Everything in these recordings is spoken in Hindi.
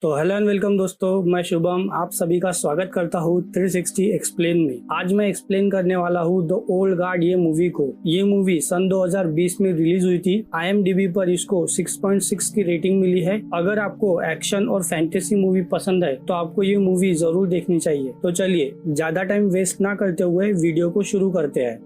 तो हेलो एंड वेलकम दोस्तों, मैं शुभम आप सभी का स्वागत करता हूँ 360 एक्सप्लेन में। आज मैं एक्सप्लेन करने वाला हूँ द ओल्ड गार्ड ये मूवी को। ये मूवी सन 2020 में रिलीज हुई थी। IMDb पर इसको 6.6 की रेटिंग मिली है। अगर आपको एक्शन और फैंटेसी मूवी पसंद है तो आपको ये मूवी जरूर देखनी चाहिए। तो चलिए ज्यादा टाइम वेस्ट ना करते हुए वीडियो को शुरू करते हैं।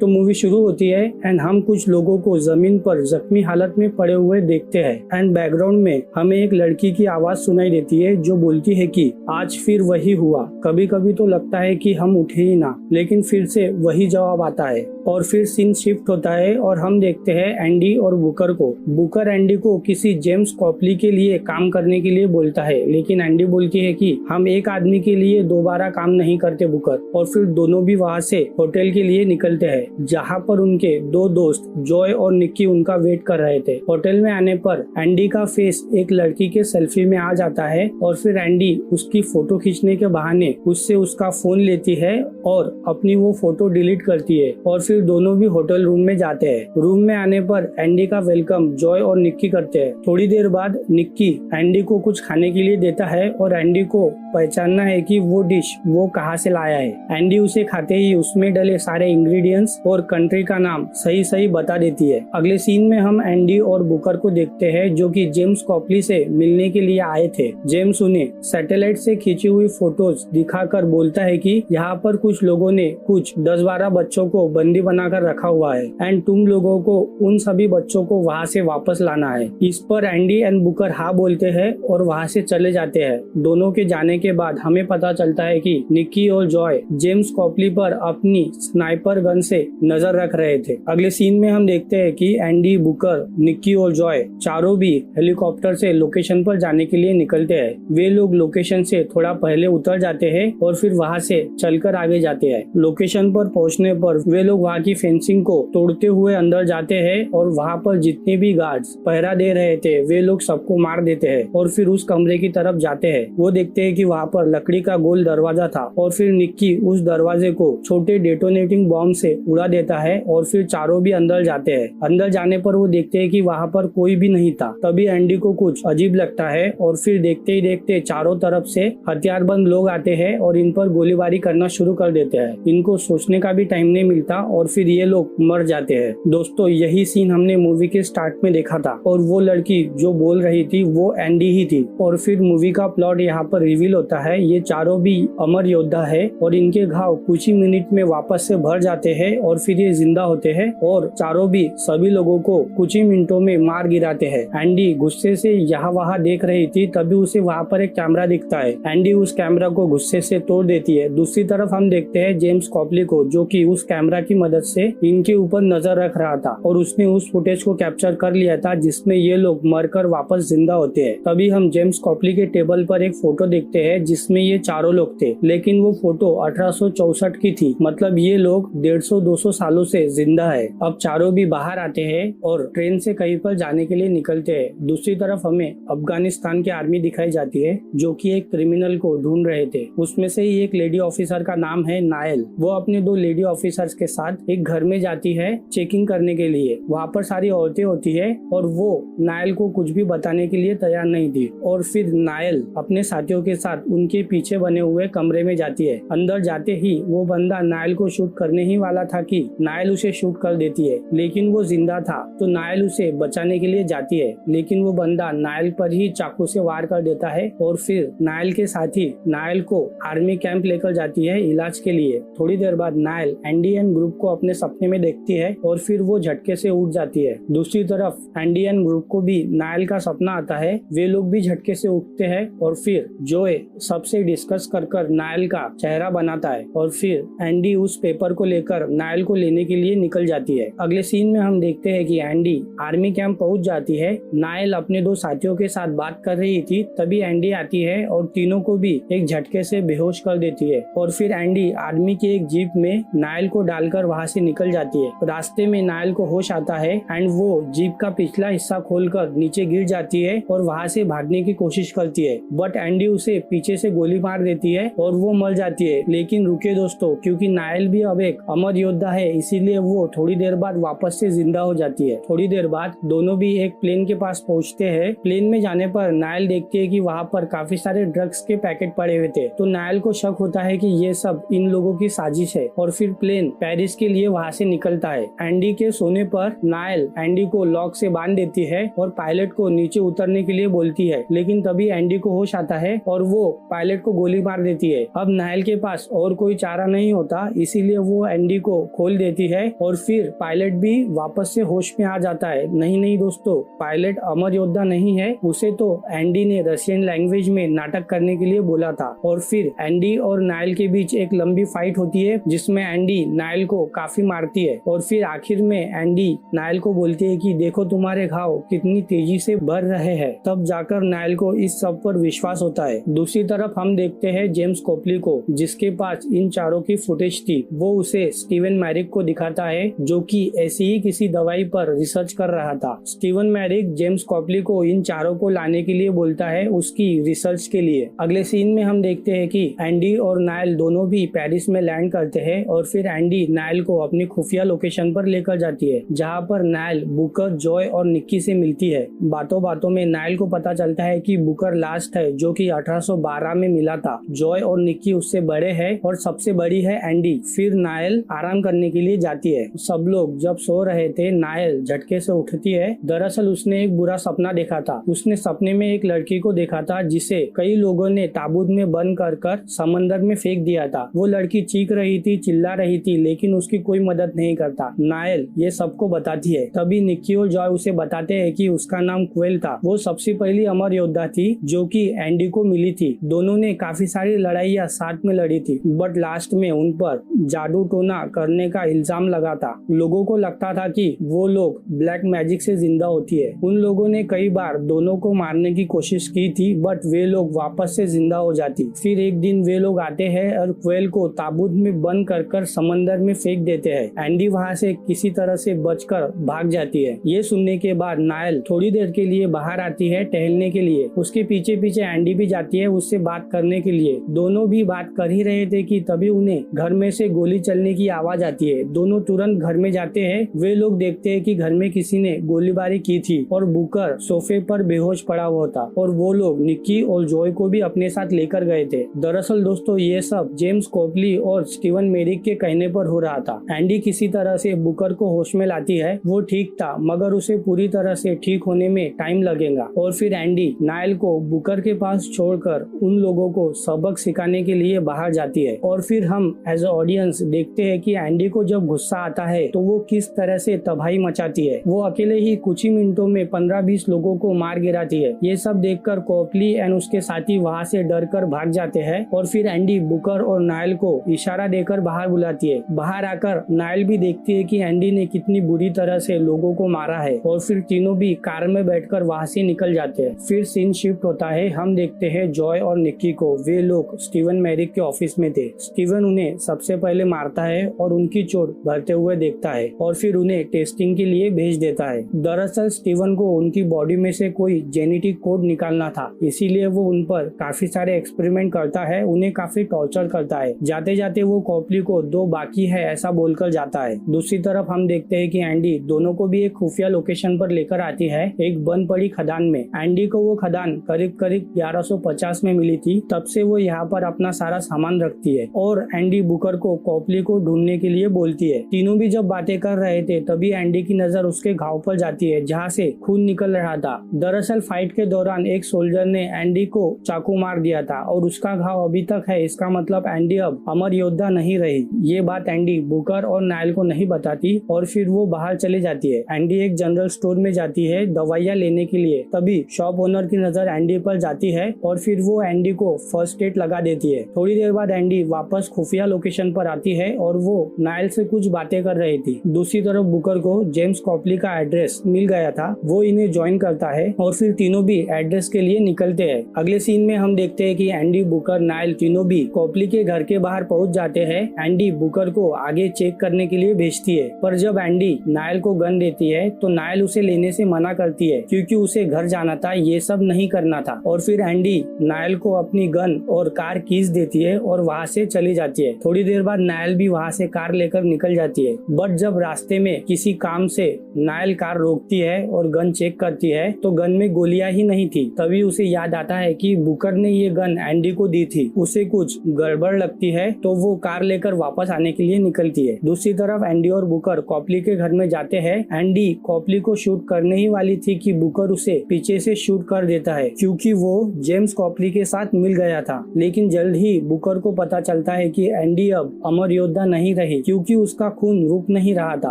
तो मूवी शुरू होती है एंड हम कुछ लोगों को जमीन पर जख्मी हालत में पड़े हुए देखते हैं एंड बैकग्राउंड में हमें एक लड़की की आवाज सुनाई देती है जो बोलती है कि आज फिर वही हुआ। कभी कभी तो लगता है कि हम उठे ही ना, लेकिन फिर से वही जवाब आता है। और फिर सीन शिफ्ट होता है और हम देखते हैं एंडी और बुकर को। बुकर एंडी को किसी जेम्स कॉपली के लिए काम करने के लिए बोलता है, लेकिन एंडी बोलती है कि हम एक आदमी के लिए दोबारा काम नहीं करते बुकर। और फिर दोनों भी वहाँ से होटल के लिए निकलते हैं जहाँ पर उनके दो दोस्त जॉय और निक्की उनका वेट कर रहे थे। होटल में आने पर एंडी का फेस एक लड़की के सेल्फी में आ जाता है और फिर एंडी उसकी फोटो खींचने के बहाने उससे उसका फोन लेती है और अपनी वो फोटो डिलीट करती है। और फिर दोनों भी होटल रूम में जाते हैं। रूम में आने पर एंडी का वेलकम जॉय और निक्की करते हैं। थोड़ी देर बाद निक्की एंडी को कुछ खाने के लिए देता है और एंडी को पहचानना है कि वो डिश वो कहाँ से लाया है। एंडी उसे खाते ही उसमें डले सारे इंग्रेडिएंट्स और कंट्री का नाम सही सही बता देती है। अगले सीन में हम एंडी और बुकर को देखते हैं जो कि जेम्स कॉपली से मिलने के लिए आए थे। जेम्स उन्हें सैटेलाइट से खींची हुई फोटोज दिखाकर बोलता है कि यहाँ पर कुछ लोगों ने कुछ 10-12 बच्चों को बंदी बनाकर रखा हुआ है एंड तुम लोगों को उन सभी बच्चों को वहाँ से वापस लाना है। इस पर एंडी एंड बुकर हाँ बोलते हैं और वहाँ से चले जाते हैं। दोनों के जाने के बाद हमें पता चलता है कि निक्की और जॉय जेम्स कॉपली पर अपनी स्नाइपर गन से नजर रख रहे थे। अगले सीन में हम देखते हैं कि एंडी, बुकर, निक्की और जॉय चारों भी हेलीकॉप्टर से लोकेशन पर जाने के लिए निकलते हैं। वे लोग लोकेशन से थोड़ा पहले उतर जाते हैं और फिर वहाँ से चलकर आगे जाते हैं। लोकेशन पर पहुँचने पर वे लोग वहाँ की फेंसिंग को तोड़ते हुए अंदर जाते हैं और वहाँ पर जितने भी गार्ड्स पहरा दे रहे थे वे लोग सबको मार देते हैं और फिर उस कमरे की तरफ जाते हैं। वो देखते हैं कि वहाँ पर लकड़ी का गोल दरवाजा था और फिर निक्की उस दरवाजे को छोटे डेटोनेटिंग बॉम्ब से उड़ा देता है और फिर चारों भी अंदर जाते हैं। अंदर जाने पर वो देखते हैं कि वहाँ पर कोई भी नहीं था। तभी एंडी को कुछ अजीब लगता है और फिर देखते ही देखते चारों तरफ से हथियारबंद लोग आते हैं और इन पर गोलीबारी करना शुरू कर देते हैं। इनको सोचने का भी टाइम नहीं मिलता और फिर ये लोग मर जाते हैं। दोस्तों यही सीन हमने मूवी के स्टार्ट में देखा था और वो लड़की जो बोल रही थी वो एंडी ही थी। और फिर मूवी का प्लॉट यहाँ पर रिवील होता है। ये चारों भी अमर योद्धा है और इनके घाव कुछ ही मिनट में वापस से भर जाते हैं और फिर ये जिंदा होते हैं और चारों भी सभी लोगों को कुछ ही मिनटों में मार गिराते हैं। एंडी गुस्से से यहाँ वहाँ देख रही थी, तभी उसे वहाँ पर एक कैमरा दिखता है। एंडी उस कैमरा को गुस्से से तोड़ देती है। दूसरी तरफ हम देखते हैं जेम्स कॉपली को जो कि उस कैमरा की मदद से इनके ऊपर नजर रख रहा था और उसने उस फुटेज को कैप्चर कर लिया था जिसमें ये लोग मरकर वापस जिंदा होते हैं। तभी हम जेम्स कॉपली के टेबल पर एक फोटो देखते हैं जिसमें ये चारों लोग थे, लेकिन वो फोटो 1864 की थी। मतलब ये लोग 150-200 सालों से जिंदा है। अब चारों भी बाहर आते हैं और ट्रेन से कहीं पर जाने के लिए निकलते हैं। दूसरी तरफ हमें अफगानिस्तान की आर्मी दिखाई जाती है जो कि एक क्रिमिनल को ढूंढ रहे थे। उसमें से ही एक लेडी ऑफिसर का नाम है नायल। वो अपने 2 लेडी ऑफिसर्स के साथ एक घर में जाती है चेकिंग करने के लिए। वहाँ पर सारी औरतें होती है और वो नायल को कुछ भी बताने के लिए तैयार नहीं थी। और फिर नायल अपने साथियों के साथ उनके पीछे बने हुए कमरे में जाती है। अंदर जाते ही वो बंदा नायल को शूट करने ही वाला था कि नायल उसे शूट कर देती है, लेकिन वो जिंदा था तो नायल उसे बचाने के लिए जाती है, लेकिन वो बंदा नायल पर ही चाकू से वार कर देता है और फिर नायल के साथी नायल को आर्मी कैंप लेकर जाती है इलाज के लिए। थोड़ी देर बाद नायल एंडी एंड ग्रुप को अपने सपने में देखती है और फिर वो झटके से उठ जाती है। दूसरी तरफ एंडी एंड ग्रुप को भी नायल का सपना आता है। वे लोग भी झटके से उठते हैं और फिर जोए सबसे डिस्कस कर नायल का चेहरा बनाता है और फिर एंडी उस पेपर को लेकर नायल को लेने के लिए निकल जाती है। अगले सीन में हम देखते हैं कि एंडी आर्मी कैंप पहुंच जाती है। नायल अपने 2 साथियों के साथ बात कर रही थी, तभी एंडी आती है और तीनों को भी एक झटके से बेहोश कर देती है। और फिर एंडी आर्मी की एक जीप में नायल को डालकर वहाँ से निकल जाती है। रास्ते में नायल को होश आता है एंड वो जीप का पिछला हिस्सा खोलकर नीचे गिर जाती है और वहाँ से भागने की कोशिश करती है, बट एंडी उसे पीछे से गोली मार देती है और वो मर जाती है। लेकिन रुके दोस्तों, क्योंकि नायल भी अब एक अमर योद्धा होता है, इसीलिए वो थोड़ी देर बाद वापस से जिंदा हो जाती है। थोड़ी देर बाद दोनों भी एक प्लेन के पास पहुंचते हैं। प्लेन में जाने पर नायल देखती है कि वहाँ पर काफी सारे ड्रग्स के पैकेट पड़े हुए थे, तो नायल को शक होता है कि ये सब इन लोगों की साजिश है और फिर प्लेन पेरिस के लिए वहाँ से निकलता है। एंडी के सोने पर नायल एंडी को लॉक से बांध देती है और पायलट को नीचे उतरने के लिए बोलती है, लेकिन तभी एंडी को होश आता है और वो पायलट को गोली मार देती है। अब नायल के पास और कोई चारा नहीं होता, इसीलिए वो एंडी को खोल देती है और फिर पायलट भी वापस से होश में आ जाता है। नहीं दोस्तों, पायलट अमर योद्धा नहीं है, उसे तो एंडी ने रशियन लैंग्वेज में नाटक करने के लिए बोला था। और फिर एंडी और नायल के बीच एक लंबी फाइट होती है जिसमें एंडी नायल को काफी मारती है और फिर आखिर में एंडी नायल को बोलती है कि देखो तुम्हारे घाव कितनी तेजी से बढ़ रहे हैं। तब जाकर नायल को इस सब पर विश्वास होता है। दूसरी तरफ हम देखते हैं जेम्स कॉपली को, जिसके पास इन चारों की फुटेज थी। वो उसे स्टीवन मैरिक को दिखाता है, जो कि ऐसी ही किसी दवाई पर रिसर्च कर रहा था। स्टीवन मैरिक जेम्स कॉपली को इन चारों को लाने के लिए बोलता है उसकी रिसर्च के लिए। अगले सीन में हम देखते हैं कि एंडी और नायल दोनों भी पेरिस में लैंड करते हैं और फिर एंडी नायल को अपनी खुफिया लोकेशन पर लेकर जाती है, जहाँ पर नायल बुकर, जॉय और निक्की से मिलती है। बातों बातों में नायल को पता चलता है कि बुकर लास्ट है, जो कि 1812 में मिला था। जॉय और निक्की उससे बड़े हैं और सबसे बड़ी है एंडी। फिर नायल आराम करने के लिए जाती है। सब लोग जब सो रहे थे, नायल झटके से उठती है। दरअसल उसने एक बुरा सपना देखा था। उसने सपने में एक लड़की को देखा था जिसे कई लोगों ने ताबूत में बंद कर समंदर में फेंक दिया था। वो लड़की चीख रही थी, चिल्ला रही थी, लेकिन उसकी कोई मदद नहीं करता। नायल ये सबको बताती है। तभी निक्की और जॉय उसे बताते हैं कि उसका नाम क्वेल था। वो सबसे पहली अमर योद्धा थी जो कि एंडी को मिली थी। दोनों ने काफी सारी लड़ाइयाँ साथ में लड़ी थी, बट लास्ट में उन पर जादू टोना करने का इल्जाम लगा था। लोगों को लगता था कि वो लोग ब्लैक मैजिक से जिंदा होती है। उन लोगों ने कई बार दोनों को मारने की कोशिश की थी, बट वे लोग वापस से जिंदा हो जाती। फिर एक दिन वे लोग आते हैं और क्वेल को ताबूत में बंद कर समंदर में फेंक देते हैं। एंडी वहाँ से किसी तरह से बचकर भाग जाती है। ये सुनने के बाद नायल थोड़ी देर के लिए बाहर आती है टहलने के लिए। उसके पीछे पीछे एंडी भी जाती है उससे बात करने के लिए। दोनों भी बात कर ही रहे थे कि तभी उन्हें घर में से गोली चलने की आवाज आती है। दोनों तुरंत घर में जाते हैं। वे लोग देखते हैं कि घर में किसी ने गोलीबारी की थी और बुकर सोफे पर बेहोश पड़ा हुआ था और वो लोग निक्की और जॉय को भी अपने साथ लेकर गए थे। दरअसल दोस्तों ये सब जेम्स कॉपली और स्टीवन मैरिक के कहने पर हो रहा था। एंडी किसी तरह से बुकर को होश में लाती है। वो ठीक था, मगर उसे पूरी तरह से ठीक होने में टाइम लगेगा। और फिर एंडी नायल को बुकर के पास छोड़कर उन लोगों को सबक सिखाने के लिए बाहर जाती है। और फिर हम एज ऑडियंस देखते हैं कि एंडी को जब गुस्सा आता है तो वो किस तरह से तबाही मचाती है। वो अकेले ही कुछ ही मिनटों में 15-20 लोगों को मार गिराती है। ये सब देखकर कॉपली एंड उसके साथी वहाँ से डरकर भाग जाते हैं और फिर एंडी बुकर और नायल को इशारा देकर बाहर बुलाती है। बाहर आकर नायल भी देखती है कि एंडी ने कितनी बुरी तरह से लोगों को मारा है और फिर तीनों भी कार में बैठकर वहाँ से निकल जाते हैं। फिर सीन शिफ्ट होता है। हम देखते हैं जॉय और निक्की को। वे लोग स्टीवन मैरिक के ऑफिस में थे। स्टीवन उन्हें सबसे पहले मारता है और उनकी चोट भरते हुए देखता है और फिर उन्हें टेस्टिंग के लिए भेज देता है। दरअसल स्टीवन को उनकी बॉडी में से कोई जेनेटिक कोड निकालना था, इसीलिए वो उन पर काफी सारे एक्सपेरिमेंट करता है, उन्हें काफी टॉर्चर करता है। जाते जाते वो कॉपली को 2 बाकी है ऐसा बोलकर जाता है। दूसरी तरफ हम देखते हैं कि एंडी दोनों को भी एक खुफिया लोकेशन पर लेकर आती है, एक बंद पड़ी खदान में। एंडी को वो खदान करीब 1150 में मिली थी। तब से वो यहाँ पर अपना सारा सामान रखती है और एंडी बुकर को कॉपली को ढूंढने के लिए बोलती है। तीनों भी जब बातें कर रहे थे तभी एंडी की नजर उसके घाव पर जाती है जहाँ से खून निकल रहा था। दरअसल फाइट के दौरान एक सोल्जर ने एंडी को चाकू मार दिया था और उसका घाव अभी तक है। इसका मतलब एंडी अब अमर योद्धा नहीं रही। ये बात एंडी बुकर और नायल को नहीं बताती और फिर वो बाहर चले जाती है। एंडी एक जनरल स्टोर में जाती है दवाइयाँ लेने के लिए। तभी शॉप ओनर की नजर एंडी पर जाती है और फिर वो एंडी को फर्स्ट एड लगा देती है। थोड़ी देर बाद एंडी वापस खुफिया लोकेशन पर आती है और वो नायल से कुछ बातें कर रही थी। दूसरी तरफ बुकर को जेम्स कॉपली का एड्रेस मिल गया था। वो इन्हें ज्वाइन करता है और फिर तीनों भी एड्रेस के लिए निकलते हैं। अगले सीन में हम देखते हैं कि एंडी, बुकर, नायल तीनों भी कॉपली के घर के बाहर पहुंच जाते हैं। एंडी बुकर को आगे चेक करने के लिए भेजती है, पर जब एंडी नायल को गन देती है तो नायल उसे लेने से मना करती है क्योंकि उसे घर जाना था, ये सब नहीं करना था। और फिर एंडी नायल को अपनी गन और कार कीज देती है और वहाँ से चली जाती है। थोड़ी देर बाद नायल भी वहाँ से कार कार लेकर निकल जाती है। बट जब रास्ते में किसी काम से नायल कार रोकती है और गन चेक करती है तो गन में गोलियां ही नहीं थी। तभी उसे याद आता है कि बुकर ने ये गन एंडी को दी थी। उसे कुछ गड़बड़ लगती है तो वो कार लेकर वापस आने के लिए निकलती है। दूसरी तरफ एंडी और बुकर कॉपली के घर में जाते हैं। एंडी कॉपली को शूट करने ही वाली थी कि बुकर उसे पीछे से शूट कर देता है क्योंकि वो जेम्स कॉपली के साथ मिल गया था। लेकिन जल्द ही बुकर को पता चलता है कि एंडी अब अमर योद्धा नहीं रही क्योंकि उसका खून रुक नहीं रहा था।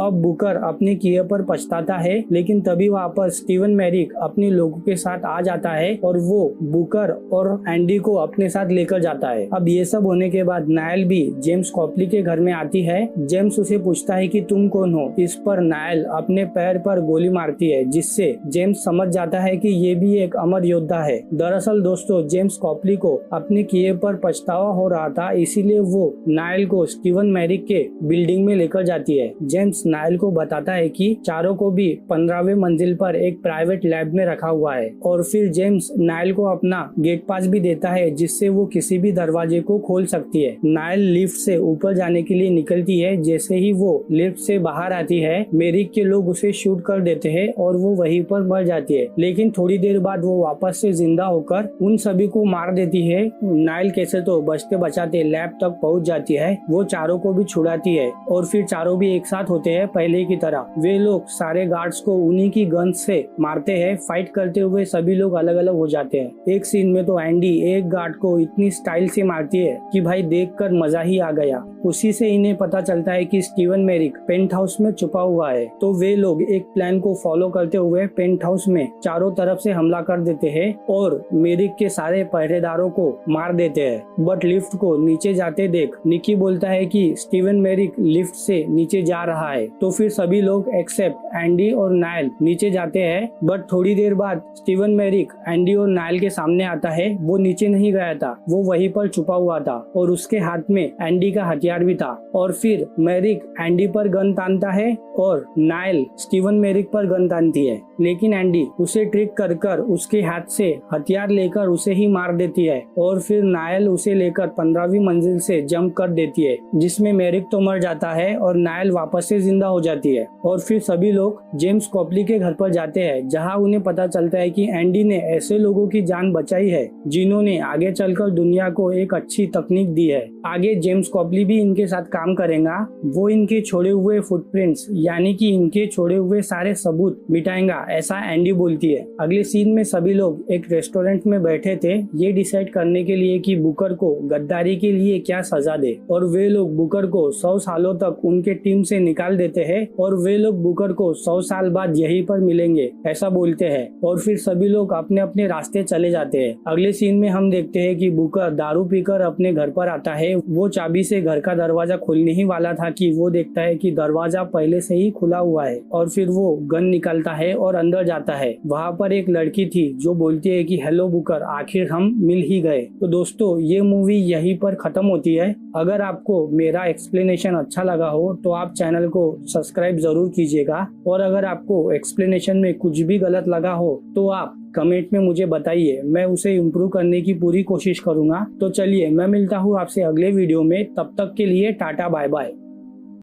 अब बुकर अपने किए पर पछताता है, लेकिन तभी वहाँ पर स्टीवन मैरिक अपने लोगों के साथ आ जाता है और वो बुकर और एंडी को अपने साथ लेकर जाता है। अब ये सब होने के बाद नायल भी जेम्स कॉपली के घर में आती है। जेम्स उसे पूछता है कि तुम कौन हो। इस पर नायल अपने पैर पर गोली मारती है जिससे जेम्स समझ जाता है कि ये भी एक अमर योद्धा है। दरअसल दोस्तों, जेम्स कॉपली को अपने किए पर पछतावा हो रहा था, इसीलिए वो नायल को स्टीवन मैरिक के बिल्डिंग में लेकर जाती है। जेम्स नायल को बताता है कि चारों को भी 15वें मंजिल पर एक प्राइवेट लैब में रखा हुआ है और फिर जेम्स नायल को अपना गेट पास भी देता है जिससे वो किसी भी दरवाजे को खोल सकती है। नायल लिफ्ट से ऊपर जाने के लिए निकलती है। जैसे ही वो लिफ्ट से बाहर आती है, मैरिक के लोग उसे शूट कर देते हैं और वो वहीं पर मर जाती है। लेकिन थोड़ी देर बाद वो वापस से जिंदा होकर उन सभी को मार देती है। नायल कैसे तो बचते बचाते लैब तक पहुंच जाती है। वो चारों को भी छुड़ाती है और फिर चारों भी एक साथ होते हैं पहले की तरह। वे लोग सारे गार्ड्स को उन्हीं की गन से मारते हैं। फाइट करते हुए सभी लोग अलग अलग हो जाते हैं। एक सीन में तो एंडी एक गार्ड को इतनी स्टाइल से मारती है कि भाई देखकर मजा ही आ गया। उसी से इन्हें पता चलता है कि स्टीवन मैरिक पेंट हाउस में छुपा हुआ है। तो वे लोग एक प्लान को फॉलो करते हुए पेंट हाउस में चारों तरफ से हमला कर देते हैं और मैरिक के सारे पहरेदारों को मार देते हैं। बट लिफ्ट को नीचे जाते देख निकी बोलता है कि स्टीवन मैरिक लिफ्ट से नीचे जा रहा है। तो फिर सभी लोग एक्सेप्ट एंडी और नायल नीचे जाते हैं। बट थोड़ी देर बाद स्टीवन मैरिक एंडी और नायल के सामने आता है। वो नीचे नहीं गया था, वो वहीं पर छुपा हुआ था और उसके हाथ में एंडी का हथियार भी था। और फिर मैरिक एंडी पर गन तानता है और नायल स्टीवन मैरिक पर गन तानती है। लेकिन एंडी उसे ट्रिक कर उसके हाथ से हथियार लेकर उसे ही मार देती है और फिर नायल उसे लेकर 15वीं मंजिल से जंप कर देती है, जिसमें मैरिक तो मर जाता है और नायल वापस से जिंदा हो जाती है। और फिर सभी लोग जेम्स कॉपली के घर पर जाते हैं जहां उन्हें पता चलता है कि एंडी ने ऐसे लोगों की जान बचाई है जिन्होंने आगे चलकर दुनिया को एक अच्छी तकनीक दी है। आगे जेम्स कॉपली भी इनके साथ काम करेगा। वो इनके छोड़े हुए फुटप्रिंट्स यानी कि इनके छोड़े हुए सारे सबूत मिटाएगा, ऐसा एंडी बोलती है। अगले सीन में सभी लोग एक रेस्टोरेंट में बैठे थे ये डिसाइड करने के लिए कि बुकर को गद्दारी के लिए क्या सजा दे। और वे लोग बुकर को 100 सालों तक उनके टीम से निकाल देते हैं और वे लोग बुकर को 100 साल बाद यहीं पर मिलेंगे ऐसा बोलते हैं। और फिर सभी लोग अपने अपने रास्ते चले जाते हैं। अगले सीन में हम देखते हैं कि बुकर दारू पीकर अपने घर पर आता है। वो चाबी से घर का दरवाजा खोलने ही वाला था कि वो देखता है कि दरवाजा पहले से ही खुला हुआ है और फिर वो गन निकालता है और अंदर जाता है। वहाँ पर एक लड़की थी जो बोलती है कि हेलो बुकर, आखिर हम मिल ही गए। तो दोस्तों, ये मूवी यहीं पर खत्म होती है। अगर आपको मेरा एक्सप्लेनेशन अच्छा लगा हो तो आप चैनल को सब्सक्राइब जरूर कीजिएगा और अगर आपको एक्सप्लेनेशन में कुछ भी गलत लगा हो तो आप कमेंट में मुझे बताइए, मैं उसे इम्प्रूव करने की पूरी कोशिश करूंगा। तो चलिए, मैं मिलता हूँ आपसे अगले वीडियो में। तब तक के लिए टाटा बाय बाय।